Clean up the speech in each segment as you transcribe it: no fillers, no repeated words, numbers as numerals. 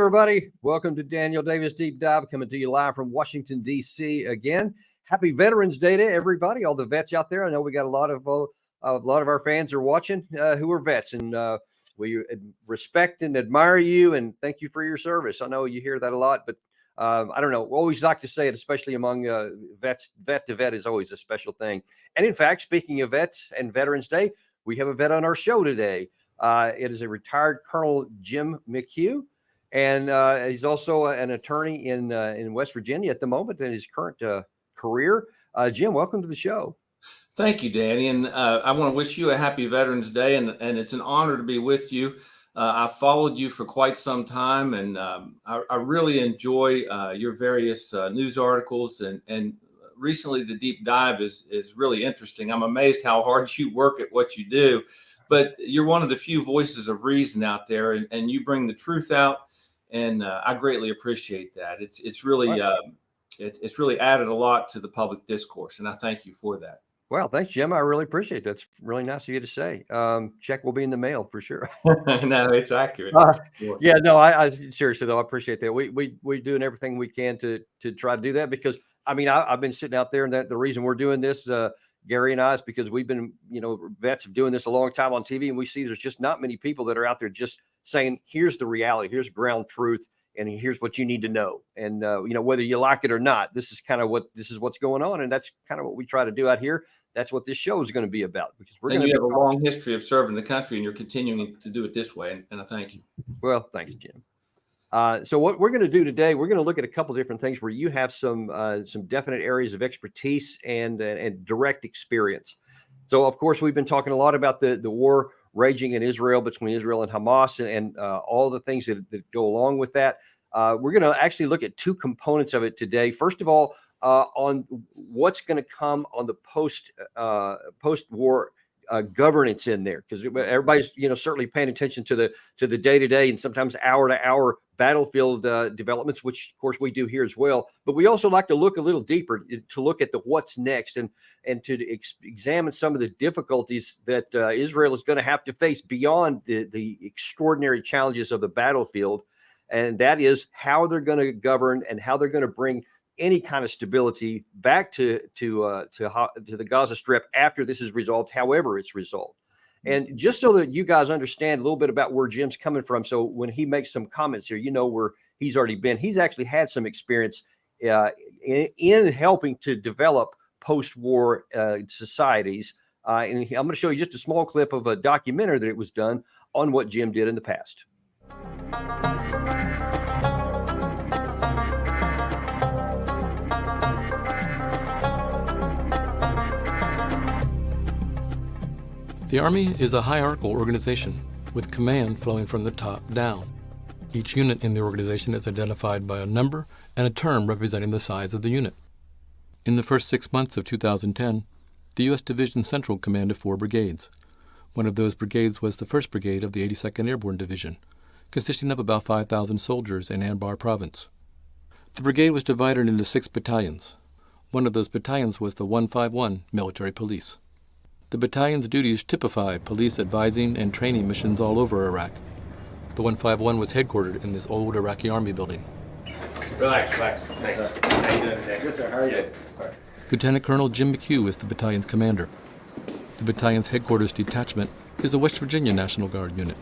everybody. Welcome to Daniel Davis Deep Dive, coming to you live from Washington, D.C. again. Happy Veterans Day to everybody, all the vets out there. I know we got a lot of our fans are watching who are vets, and we respect and admire you and thank you for your service. I know you hear that a lot, but I don't know. We always like to say it, especially among vets. Vet to vet is always a special thing. And in fact, speaking of vets and Veterans Day, we have a vet on our show today. It is a retired Colonel Jim McHugh, and he's also an attorney in West Virginia at the moment in his current career. Jim, welcome to the show. Thank you, Danny. And I want to wish you a happy Veterans Day, and it's an honor to be with you. I've followed you for quite some time, and I really enjoy your various news articles, and recently the deep dive is really interesting. I'm amazed how hard you work at what you do, but you're one of the few voices of reason out there, and you bring the truth out, and I greatly appreciate that. It's really it's really added a lot to the public discourse, and I thank you for that. Well, thanks, Jim. I really appreciate that. That's really nice of you to say. Check will be in the mail for sure. No, it's accurate. Yeah, no, I seriously though, I appreciate that. We doing everything we can to try to do that, because I mean, I've been sitting out there, and that the reason we're doing this, Gary and I, is because we've been, vets of doing this a long time on TV, and we see there's just not many people that are out there just saying, here's the reality, here's ground truth, and here's what you need to know. And whether you like it or not, this is what's going on, and that's kind of what we try to do out here. That's what this show is going to be about, because you have a long history of serving the country, and you're continuing to do it this way, and I thank you. Well, thanks, Jim. So what we're going to do today, we're going to look at a couple of different things where you have some definite areas of expertise and direct experience. So, of course, we've been talking a lot about the war raging in Israel, between Israel and Hamas, and all the things that go along with that. We're going to actually look at two components of it today. First of all, on what's going to come on the post-war governance in there, because everybody's certainly paying attention to the day-to-day and sometimes hour-to-hour battlefield developments, which of course we do here as well. But we also like to look a little deeper, to look at the what's next, and to examine some of the difficulties that Israel is going to have to face beyond the extraordinary challenges of the battlefield, and that is how they're going to govern and how they're going to bring any kind of stability back to the Gaza Strip after this is resolved, however it's resolved. And just so that you guys understand a little bit about where Jim's coming from, so when he makes some comments here, where he's already been. He's actually had some experience in helping to develop post-war societies. And I'm going to show you just a small clip of a documentary that it was done on what Jim did in the past. The Army is a hierarchical organization with command flowing from the top down. Each unit in the organization is identified by a number and a term representing the size of the unit. In the first 6 months of 2010, the U.S. Division Central commanded 4 brigades. One of those brigades was the 1st Brigade of the 82nd Airborne Division, consisting of about 5,000 soldiers in Anbar Province. The brigade was divided into 6 battalions. One of those battalions was the 151 Military Police. The battalion's duties typify police advising and training missions all over Iraq. The 151 was headquartered in this old Iraqi Army building. Relax. Thanks. How you doing today? Good, sir. How are you? Lieutenant Colonel Jim McHugh is the battalion's commander. The battalion's headquarters detachment is the West Virginia National Guard unit.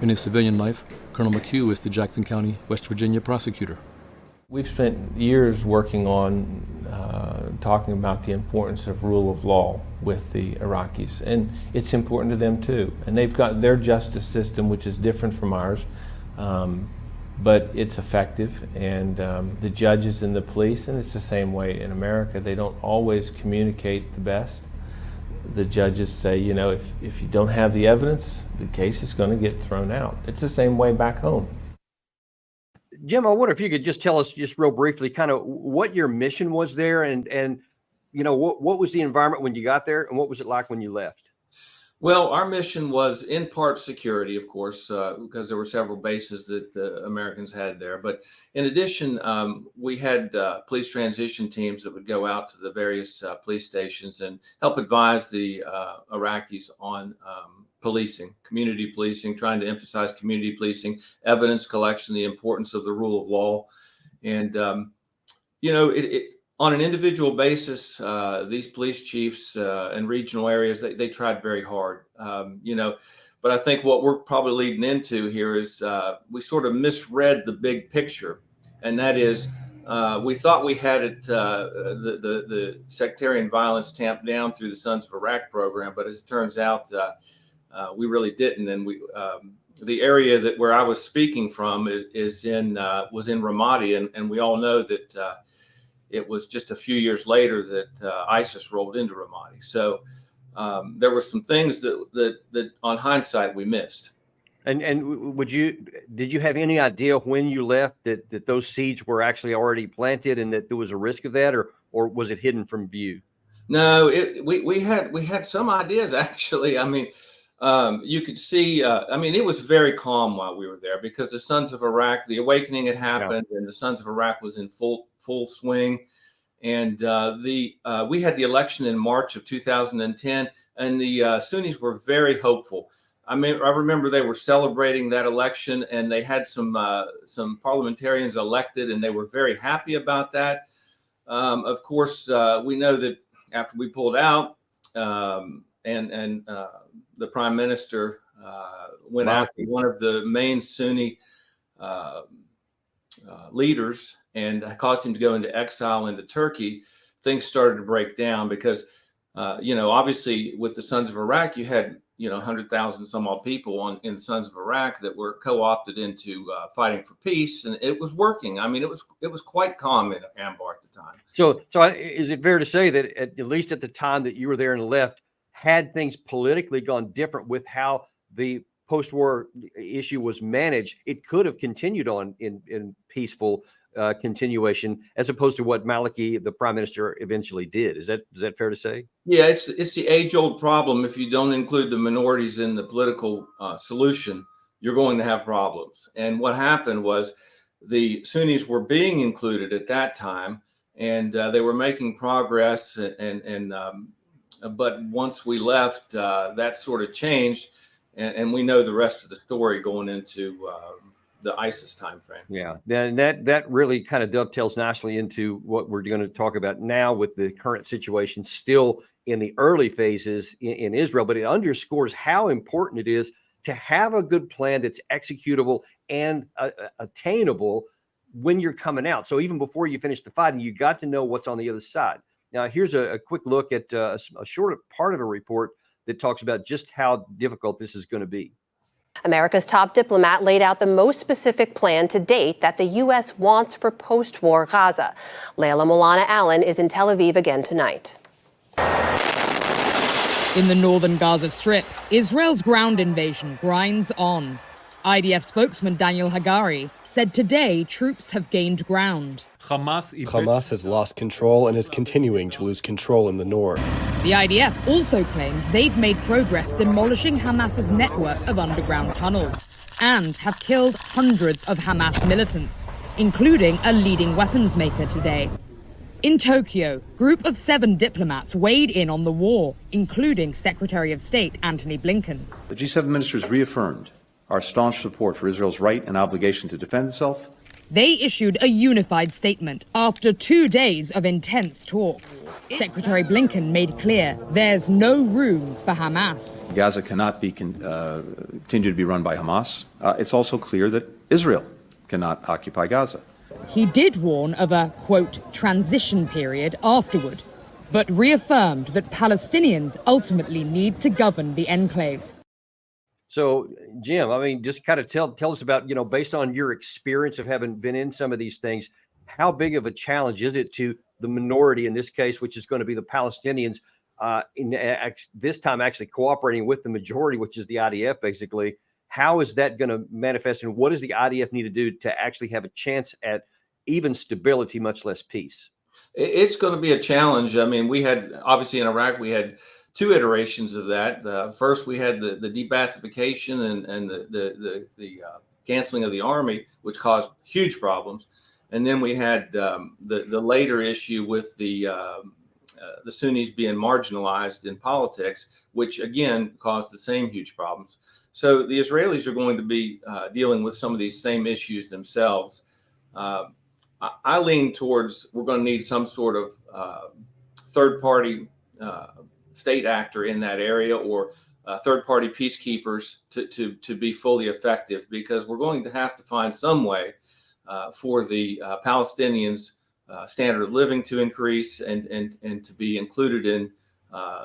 In his civilian life, Colonel McHugh is the Jackson County, West Virginia prosecutor. We've spent years working on talking about the importance of rule of law with the Iraqis, and it's important to them too. And they've got their justice system, which is different from ours, but it's effective. And the judges and the police, and it's the same way in America, they don't always communicate the best. The judges say, if you don't have the evidence, the case is going to get thrown out. It's the same way back home. Jim, I wonder if you could just tell us just real briefly kind of what your mission was there, and what was the environment when you got there, and what was it like when you left? Well, our mission was in part security, of course, because there were several bases that the Americans had there. But in addition, we had police transition teams that would go out to the various police stations and help advise the Iraqis on policing, community policing, trying to emphasize community policing, evidence collection, the importance of the rule of law. And, on an individual basis, these police chiefs in regional areas, they tried very hard, but I think what we're probably leading into here is we sort of misread the big picture. And that is, we thought we had it, the sectarian violence tamped down through the Sons of Iraq program, but as it turns out, we really didn't. And the area where I was speaking from was in Ramadi, and we all know that it was just a few years later that ISIS rolled into Ramadi. So there were some things that on hindsight we missed. And did you have any idea when you left that those seeds were actually already planted and that there was a risk of that, or was it hidden from view? No, we had some ideas, actually. I mean, you could see, it was very calm while we were there because the Sons of Iraq, the awakening had happened, and the Sons of Iraq was in full swing. And we had the election in March of 2010, and the Sunnis were very hopeful. I remember they were celebrating that election, and they had some parliamentarians elected, and they were very happy about that. Of course, we know that after we pulled out, and the prime minister went after one of the main Sunni leaders and caused him to go into exile into Turkey, things started to break down because, obviously with the Sons of Iraq, you had 100,000 some odd people in the Sons of Iraq that were co-opted into fighting for peace, and it was working. I mean, it was quite calm in Anbar at the time. So is it fair to say that at least at the time that you were there and left, had things politically gone different with how the post-war issue was managed, it could have continued on in peaceful continuation, as opposed to what Maliki, the prime minister, eventually did? Is that fair to say? Yeah, it's the age-old problem. If you don't include the minorities in the political solution, you're going to have problems. And what happened was the Sunnis were being included at that time, and they were making progress. But once we left, that sort of changed, and we know the rest of the story going into the ISIS timeframe. Yeah, and that really kind of dovetails nicely into what we're going to talk about now with the current situation still in the early phases in Israel. But it underscores how important it is to have a good plan that's executable and attainable when you're coming out. So even before you finish the fighting, you got to know what's on the other side. Now, here's a quick look at a short part of a report that talks about just how difficult this is going to be. America's top diplomat laid out the most specific plan to date that the U.S. wants for post-war Gaza. Layla Molana Allen is in Tel Aviv again tonight. In the northern Gaza Strip, Israel's ground invasion grinds on. IDF spokesman Daniel Hagari said today troops have gained ground. Hamas has lost control and is continuing to lose control in the north. The IDF also claims they've made progress demolishing Hamas's network of underground tunnels and have killed hundreds of Hamas militants, including a leading weapons maker today. In Tokyo, a group of 7 diplomats weighed in on the war, including Secretary of State Antony Blinken. The G7 ministers reaffirmed our staunch support for Israel's right and obligation to defend itself. They issued a unified statement after 2 days of intense talks. Secretary Blinken made clear there's no room for Hamas. Gaza cannot be continue to be run by Hamas. It's also clear that Israel cannot occupy Gaza. He did warn of a, quote, transition period afterward, but reaffirmed that Palestinians ultimately need to govern the enclave. So, Jim, I mean, just kind of tell us about, based on your experience of having been in some of these things, how big of a challenge is it to the minority in this case, which is going to be the Palestinians, this time actually cooperating with the majority, which is the IDF, basically? How is that going to manifest, and what does the IDF need to do to actually have a chance at even stability, much less peace? It's going to be a challenge. I mean, we had, obviously in Iraq, we had 2 iterations of that. First, we had the debassification and the canceling of the army, which caused huge problems. And then we had the later issue with the the Sunnis being marginalized in politics, which again caused the same huge problems. So the Israelis are going to be dealing with some of these same issues themselves. I lean towards we're going to need some sort of third-party state actor in that area, or third-party peacekeepers to be fully effective, because we're going to have to find some way for the Palestinians' standard of living to increase and to be included in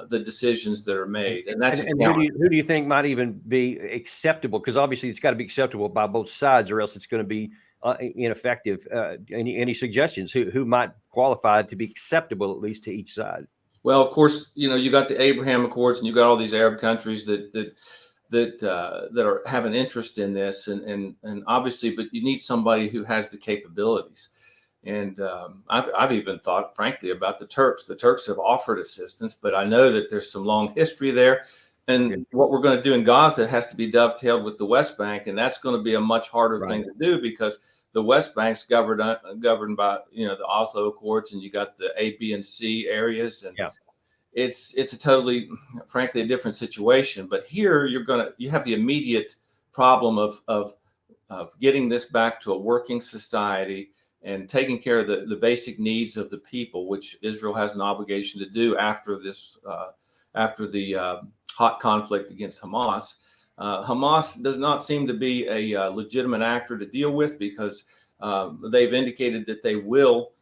the decisions that are made. And that's who do you think might even be acceptable? Because obviously it's got to be acceptable by both sides, or else it's going to be ineffective. Any suggestions who might qualify to be acceptable, at least to each side? Well, of course, you got the Abraham Accords, and you got all these Arab countries that are have an interest in this, and obviously, but you need somebody who has the capabilities. And I've even thought, frankly, about the Turks. The Turks have offered assistance, but I know that there's some long history there. And what we're going to do in Gaza has to be dovetailed with the West Bank, and that's going to be a much harder thing to do, because the West Bank's governed by the Oslo Accords, and you got the A, B, and C areas, and it's a totally, frankly, a different situation. But here you have the immediate problem of getting this back to a working society and taking care of the basic needs of the people, which Israel has an obligation to do after this, after the hot conflict against Hamas. Hamas does not seem to be a legitimate actor to deal with, because they've indicated that they will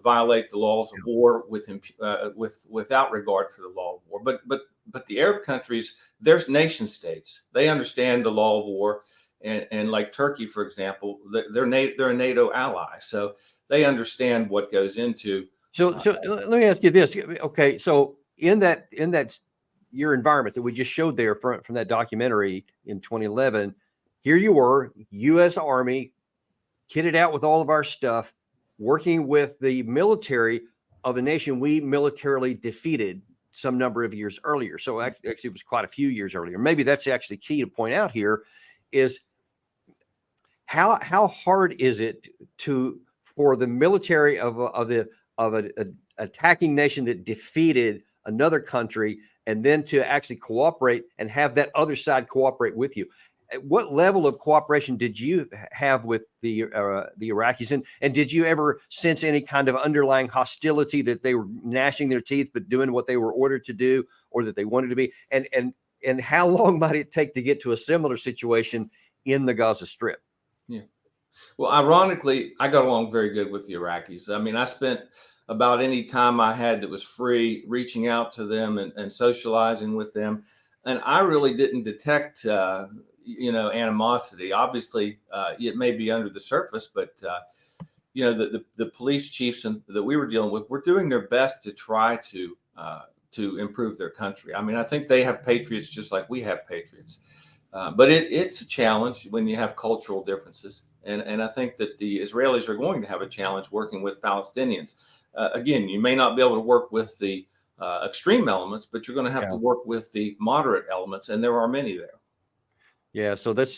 violate the laws of war without regard for the law of war. But the Arab countries, they're nation states. They understand the law of war. And like Turkey, for example, they're a NATO ally, so they understand what goes into. So let me ask you this. Okay, so in that your environment that we just showed there from that documentary in 2011, here you were, U.S. Army, kitted out with all of our stuff, working with the military of the nation we militarily defeated some number of years earlier. So actually, it was quite a few years earlier. Maybe that's actually key to point out here. Is how hard is it for the military of an attacking nation that defeated another country, and then to actually cooperate and have that other side cooperate with you? What level of cooperation did you have with the Iraqis, and did you ever sense any kind of underlying hostility, that they were gnashing their teeth but doing what they were ordered to do, or that they wanted to be? And how long might it take to get to a similar situation in the Gaza Strip? Yeah. Well, ironically, I got along very good with the Iraqis. I mean, I spent about any time I had that was free reaching out to them and socializing with them. And I really didn't detect, animosity. Obviously, it may be under the surface, but, the police chiefs that we were dealing with were doing their best to try to improve their country. I mean, I think they have patriots just like we have patriots. But it's a challenge when you have cultural differences. And I think that the Israelis are going to have a challenge working with Palestinians. Again, you may not be able to work with the extreme elements, but you're going to have to work with the moderate elements, and there are many there. Yeah, so that's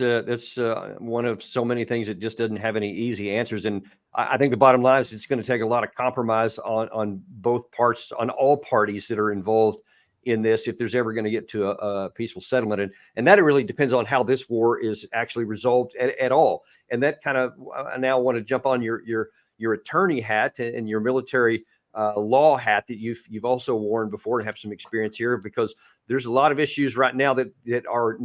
one of so many things that just doesn't have any easy answers. And I think the bottom line is it's going to take a lot of compromise on both parts, on all parties that are involved in this, if there's ever going to get to a peaceful settlement. And that it really depends on how this war is actually resolved at all. And that kind of, I now want to jump on your attorney hat and your military law hat that you've also worn before and have some experience here, because there's a lot of issues right now that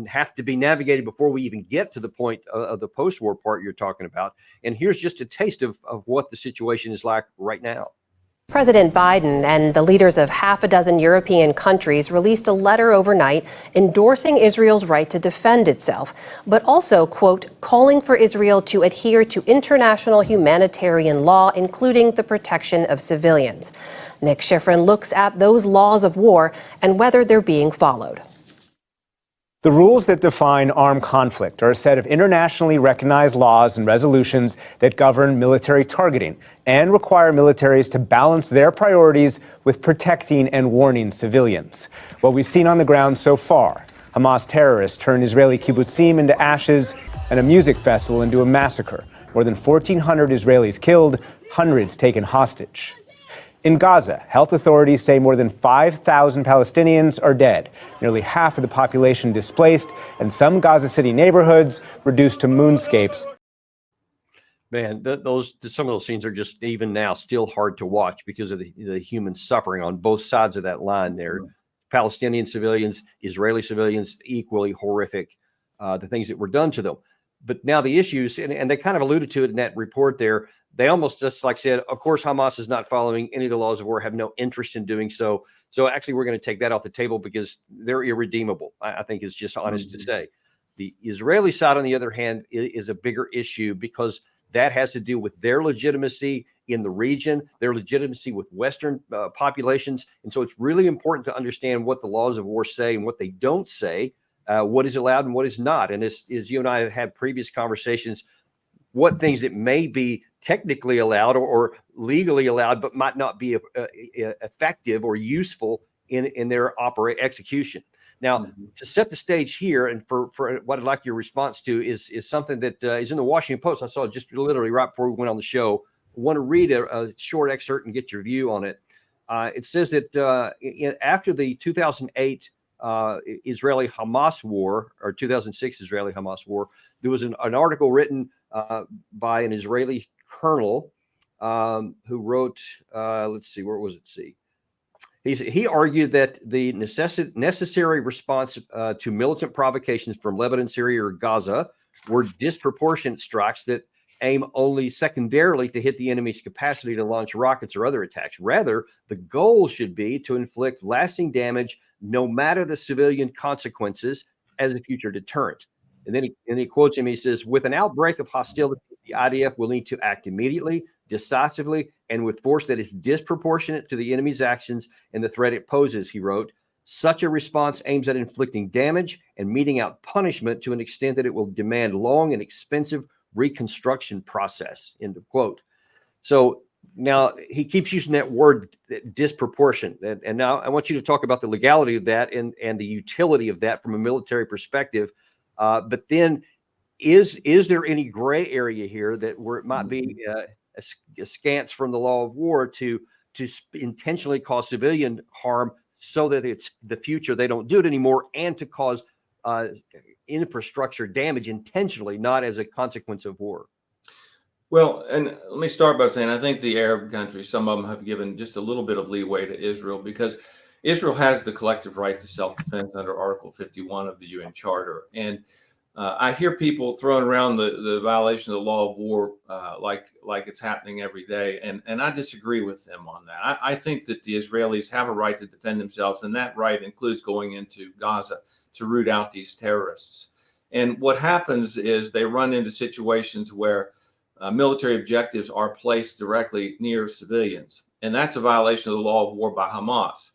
have to be navigated before we even get to the point of the post-war part you're talking about. And here's just a taste of what the situation is like right now. President Biden and the leaders of half a dozen European countries released a letter overnight endorsing Israel's right to defend itself, but also, quote, calling for Israel to adhere to international humanitarian law, including the protection of civilians. Nick Schifrin looks at those laws of war and whether they're being followed. The rules that define armed conflict are a set of internationally recognized laws and resolutions that govern military targeting and require militaries to balance their priorities with protecting and warning civilians. What we've seen on the ground so far, Hamas terrorists turn Israeli kibbutzim into ashes and a music festival into a massacre. More than 1,400 Israelis killed, hundreds taken hostage. In Gaza, health authorities say more than 5,000 Palestinians are dead, nearly half of the population displaced, and some Gaza City neighborhoods reduced to moonscapes. Man, some of those scenes are just even now still hard to watch because of the human suffering on both sides of that line there. Palestinian civilians, Israeli civilians, equally horrific, the things that were done to them. But now the issues, and they kind of alluded to it in that report there, they almost just like said, of course, Hamas is not following any of the laws of war, have no interest in doing so. So actually, we're going to take that off the table because they're irredeemable, I think is just honest to say. The Israeli side, on the other hand, is a bigger issue because that has to do with their legitimacy in the region, their legitimacy with Western populations. And so it's really important to understand what the laws of war say and what they don't say, what is allowed and what is not. And as you and I have had previous conversations, what things that may be technically allowed or legally allowed, but might not be effective or useful in their execution. Now, to set the stage here, and for what I'd like your response to is something that is in the Washington Post. I saw it just literally right before we went on the show. I want to read a short excerpt and get your view on it. It says that after the 2008 Israeli-Hamas war, or 2006 Israeli-Hamas war, there was an article written by an Israeli colonel who wrote, let's see, where was it? He argued that the necessary response to militant provocations from Lebanon, Syria, or Gaza were disproportionate strikes that aim only secondarily to hit the enemy's capacity to launch rockets or other attacks. Rather, the goal should be to inflict lasting damage, no matter the civilian consequences, as a future deterrent. And then he quotes him. He says, with an outbreak of hostility, the IDF will need to act immediately, decisively, and with force that is disproportionate to the enemy's actions and the threat it poses, he wrote. Such a response aims at inflicting damage and meting out punishment to an extent that it will demand long and expensive reconstruction process, end of quote. So now he keeps using that word disproportionate. And now I want you to talk about the legality of that and the utility of that from a military perspective. But then is there any gray area here that where it might be askance from the law of war to intentionally cause civilian harm so that it's the future they don't do it anymore, and to cause infrastructure damage intentionally, not as a consequence of war? Well, and let me start by saying I think the Arab countries, some of them have given just a little bit of leeway to Israel because Israel has the collective right to self-defense under Article 51 of the UN Charter. And I hear people throwing around the violation of the law of war like it's happening every day. And I disagree with them on that. I think that the Israelis have a right to defend themselves, and that right includes going into Gaza to root out these terrorists. And what happens is they run into situations where military objectives are placed directly near civilians. And that's a violation of the law of war by Hamas.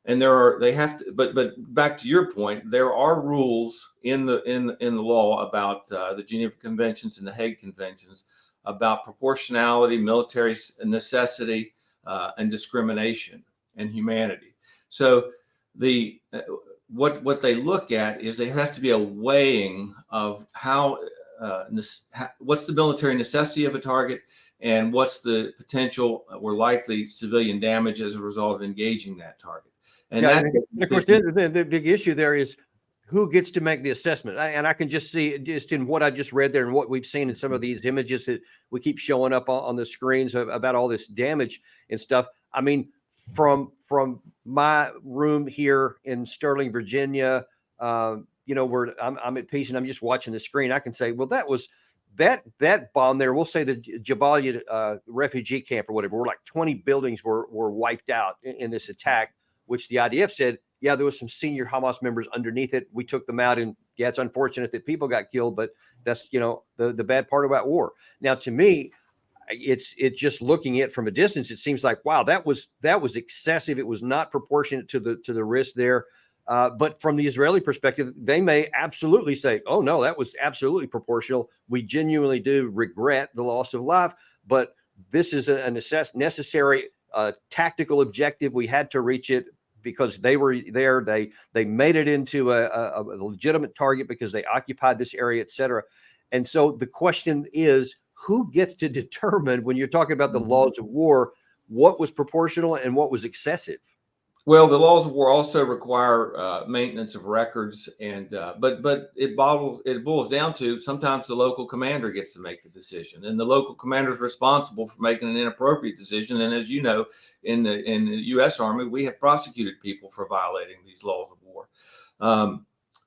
And but back to your point, there are rules in the law about the Geneva Conventions and the Hague Conventions about proportionality, military necessity, and discrimination and humanity. So what they look at is there has to be a weighing of how what's the military necessity of a target and what's the potential or likely civilian damage as a result of engaging that target. And of course, the big issue there is who gets to make the assessment. And I can just see just in what I just read there and what we've seen in some of these images that we keep showing up on the screens about all this damage and stuff. I mean, from my room here in Sterling, Virginia, where I'm at peace and I'm just watching the screen, I can say, well, that was that bomb there. We'll say the Jabalia refugee camp or whatever, where like 20 buildings were wiped out in this attack, which the IDF said, yeah, there was some senior Hamas members underneath it. We took them out, and yeah, it's unfortunate that people got killed, but that's, the bad part about war. Now, to me, it's just looking at it from a distance, it seems like, wow, that was excessive. It was not proportionate to the risk there. But from the Israeli perspective, they may absolutely say, oh, no, that was absolutely proportional. We genuinely do regret the loss of life, but this is a necessary tactical objective. We had to reach it because they were there. They made it into a legitimate target because they occupied this area, et cetera. And so the question is, who gets to determine, when you're talking about the laws of war, what was proportional and what was excessive? Well, the laws of war also require maintenance of records, and but it boils down to sometimes the local commander gets to make the decision, and the local commander is responsible for making an inappropriate decision. And as you know, in the U.S. Army, we have prosecuted people for violating these laws of war.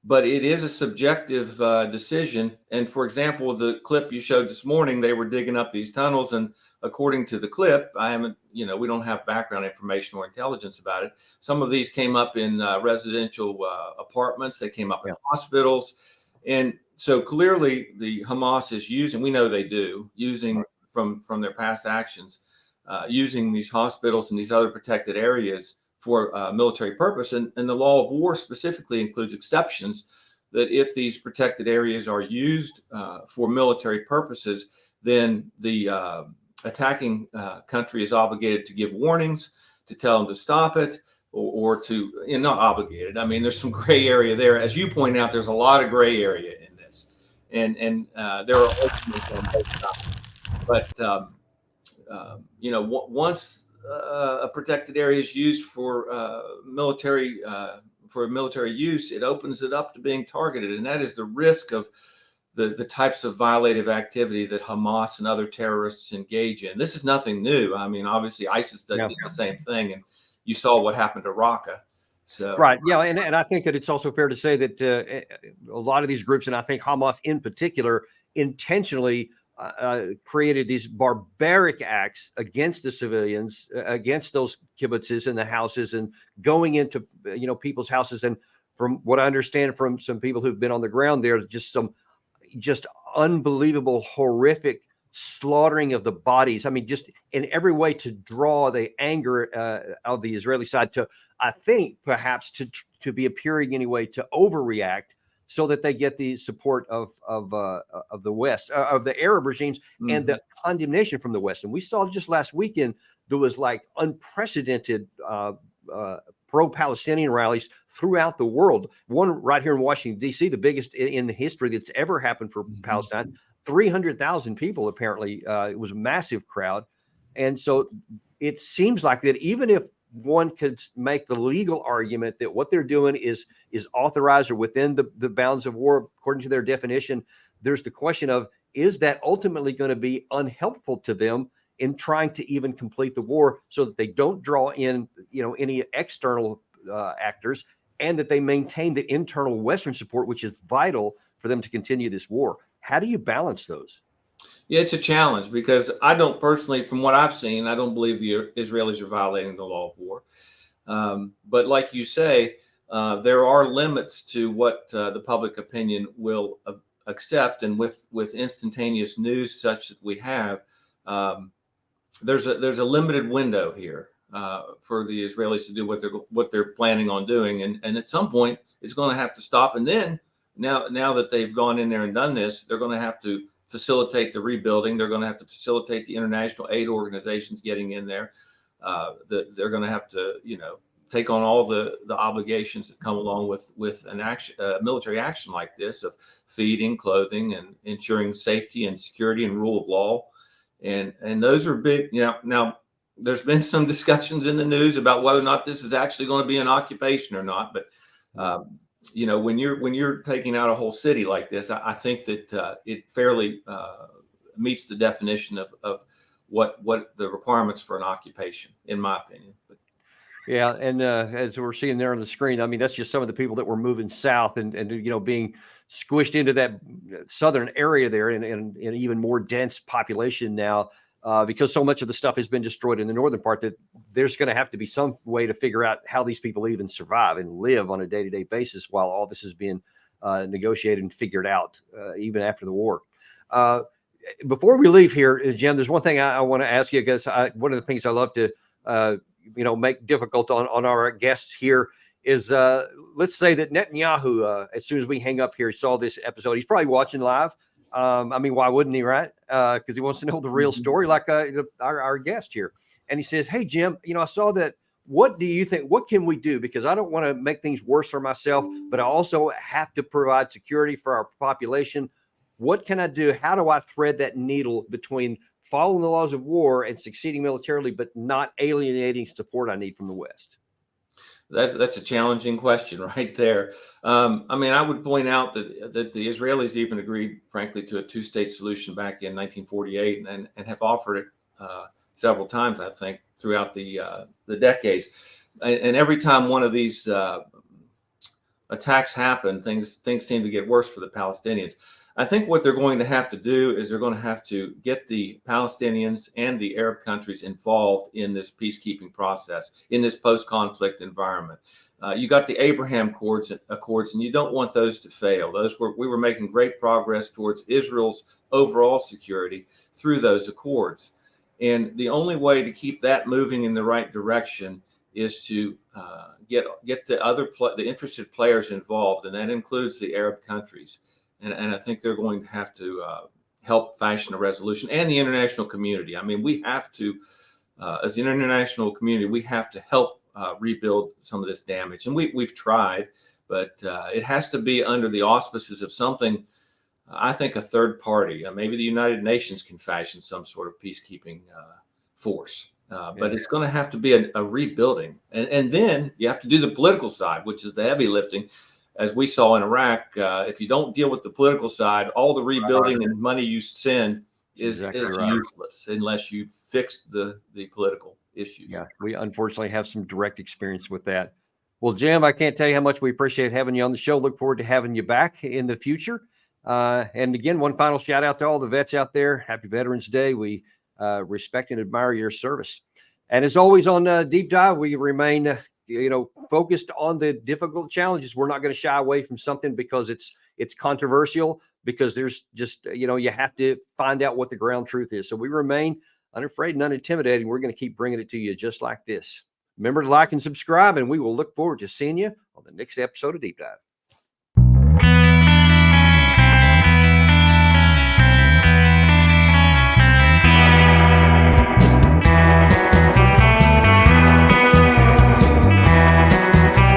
But it is a subjective decision. And for example, the clip you showed this morning, they were digging up these tunnels, and according to the clip, we don't have background information or intelligence about it. Some of these came up in residential apartments. They came up in hospitals. And so clearly the Hamas is using, we know they do, using from their past actions, using these hospitals and these other protected areas for military purpose. And the law of war specifically includes exceptions that if these protected areas are used for military purposes, then the attacking country is obligated to give warnings, to tell them to stop it, or to, not obligated. I mean, there's some gray area there. As you point out, there's a lot of gray area in this. And there are arguments on both sides. But, once a protected area is used for military use, it opens it up to being targeted, and that is the risk of the types of violative activity that Hamas and other terrorists engage in. This is nothing new. I mean, obviously ISIS did the same thing, and you saw what happened to Raqqa. So right, yeah, and I think that it's also fair to say that a lot of these groups, and I think Hamas in particular, intentionally created these barbaric acts against the civilians, against those kibbutzes and the houses, and going into people's houses. And from what I understand from some people who've been on the ground there, just unbelievable, horrific slaughtering of the bodies. I mean, just in every way to draw the anger of the Israeli side to, I think, perhaps to be appearing anyway to overreact, so that they get the support of the West, of the Arab regimes, and the condemnation from the West. And we saw just last weekend there was like unprecedented pro-Palestinian rallies throughout the world. One right here in Washington, D.C., the biggest in the history that's ever happened for Palestine. 300,000 people, apparently. It was a massive crowd. And so it seems like that even if one could make the legal argument that what they're doing is authorized or within the bounds of war, according to their definition, there's the question of, is that ultimately going to be unhelpful to them in trying to even complete the war, so that they don't draw in, any external actors, and that they maintain the internal Western support, which is vital for them to continue this war. How do you balance those? Yeah, it's a challenge, because I don't personally, from what I've seen, I don't believe the Israelis are violating the law of war. But like you say, there are limits to what the public opinion will accept. And with instantaneous news such that we have, there's a limited window here for the Israelis to do what they're planning on doing. And at some point, it's going to have to stop. And then now that they've gone in there and done this, they're going to have to facilitate the rebuilding. They're going to have to facilitate the international aid organizations getting in there. They're going to have to, take on all the obligations that come along with an action, military action like this, of feeding, clothing, and ensuring safety and security and rule of law. And those are big. Now there's been some discussions in the news about whether or not this is actually going to be an occupation or not. But when you're taking out a whole city like this, I think that it fairly meets the definition of what the requirements for an occupation, in my opinion. But, yeah, and as we're seeing there on the screen, I mean, that's just some of the people that were moving south and being squished into that southern area there, and even more dense population now, because so much of the stuff has been destroyed in the northern part, that there's going to have to be some way to figure out how these people even survive and live on a day-to-day basis while all this is being negotiated and figured out, even after the war. Before we leave here, Jim, there's one thing I want to ask you, because one of the things I love to make difficult on our guests here is, let's say that Netanyahu, as soon as we hang up here, saw this episode. He's probably watching live. I mean, why wouldn't he, right? Because he wants to know the real story, like our guest here. And he says, hey, Jim, I saw that. What do you think? What can we do? Because I don't want to make things worse for myself, but I also have to provide security for our population. What can I do? How do I thread that needle between following the laws of war and succeeding militarily, but not alienating support I need from the West? That's a challenging question right there. I mean, I would point out that the Israelis even agreed, frankly, to a two-state solution back in 1948, and have offered it several times, I think, throughout the decades. And every time one of these attacks happen, things seem to get worse for the Palestinians. I think what they're going to have to do is they're going to have to get the Palestinians and the Arab countries involved in this peacekeeping process, in this post-conflict environment. You got the Abraham Accords, and you don't want those to fail. We were making great progress towards Israel's overall security through those accords. And the only way to keep that moving in the right direction is to get the interested players involved, and that includes the Arab countries. And I think they're going to have to help fashion a resolution, and the international community. I mean, we have to, as the international community, we have to help rebuild some of this damage. And we've tried, but it has to be under the auspices of something, I think, a third party. Maybe the United Nations can fashion some sort of peacekeeping force. But it's going to have to be a rebuilding. And then you have to do the political side, which is the heavy lifting. As we saw in Iraq, if you don't deal with the political side, all the rebuilding and money you send is useless unless you fix the political issues. Yeah, we unfortunately have some direct experience with that. Well, Jim, I can't tell you how much we appreciate having you on the show. Look forward to having you back in the future. And again, one final shout out to all the vets out there. Happy Veterans Day. We respect and admire your service. And as always on Deep Dive, we remain focused on the difficult challenges. We're not going to shy away from something because it's controversial, because there's just, you have to find out what the ground truth is. So we remain unafraid and unintimidated. We're going to keep bringing it to you just like this. Remember to like and subscribe, and we will look forward to seeing you on the next episode of Deep Dive.